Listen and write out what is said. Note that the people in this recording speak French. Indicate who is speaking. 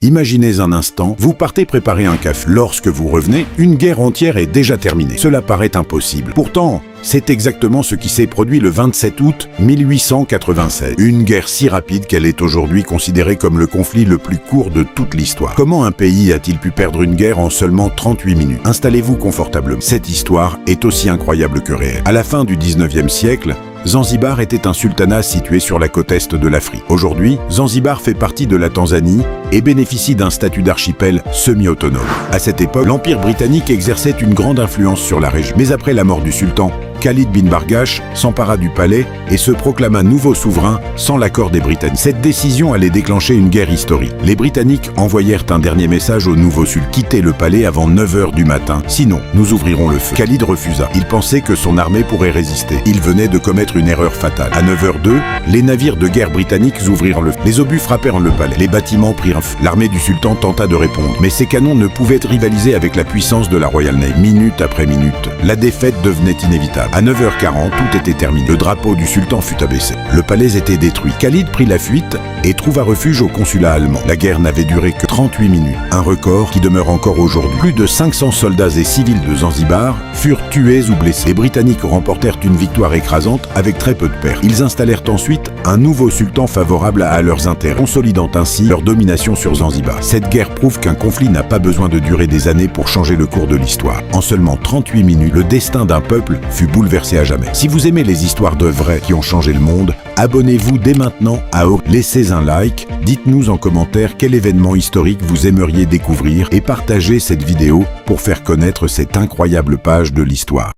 Speaker 1: Imaginez un instant, vous partez préparer un café. Lorsque vous revenez, une guerre entière est déjà terminée. Cela paraît impossible. Pourtant, c'est exactement ce qui s'est produit le 27 août 1896. Une guerre si rapide qu'elle est aujourd'hui considérée comme le conflit le plus court de toute l'histoire. Comment un pays a-t-il pu perdre une guerre en seulement 38 minutes? Installez-vous confortablement. Cette histoire est aussi incroyable que réelle. À la fin du 19e siècle, Zanzibar était un sultanat situé sur la côte est de l'Afrique. Aujourd'hui, Zanzibar fait partie de la Tanzanie et bénéficie d'un statut d'archipel semi-autonome. À cette époque, l'Empire britannique exerçait une grande influence sur la région. Mais après la mort du sultan, Khalid bin Bargash s'empara du palais et se proclama nouveau souverain sans l'accord des Britanniques. Cette décision allait déclencher une guerre historique. Les Britanniques envoyèrent un dernier message au nouveau sultan: quittez le palais avant 9 h du matin, sinon nous ouvrirons le feu. Khalid refusa. Il pensait que son armée pourrait résister. Il venait de commettre une erreur fatale. À 9h02, les navires de guerre britanniques ouvrirent le feu. Les obus frappèrent le palais. Les bâtiments prirent feu. L'armée du sultan tenta de répondre, mais ses canons ne pouvaient rivaliser avec la puissance de la Royal Navy. Minute après minute, la défaite devenait inévitable. À 9h40, tout était terminé. Le drapeau du sultan fut abaissé. Le palais était détruit. Khalid prit la fuite et trouva refuge au consulat allemand. La guerre n'avait duré que 38 minutes, un record qui demeure encore aujourd'hui. Plus de 500 soldats et civils de Zanzibar furent tués ou blessés. Les Britanniques remportèrent une victoire écrasante avec très peu de pertes. Ils installèrent ensuite un nouveau sultan favorable à leurs intérêts, consolidant ainsi leur domination sur Zanzibar. Cette guerre prouve qu'un conflit n'a pas besoin de durer des années pour changer le cours de l'histoire. En seulement 38 minutes, le destin d'un peuple fut bouleversé à jamais. Si vous aimez les histoires de vrais qui ont changé le monde, abonnez-vous dès maintenant à laissez un like, dites-nous en commentaire quel événement historique vous aimeriez découvrir et partagez cette vidéo pour faire connaître cette incroyable page de l'histoire.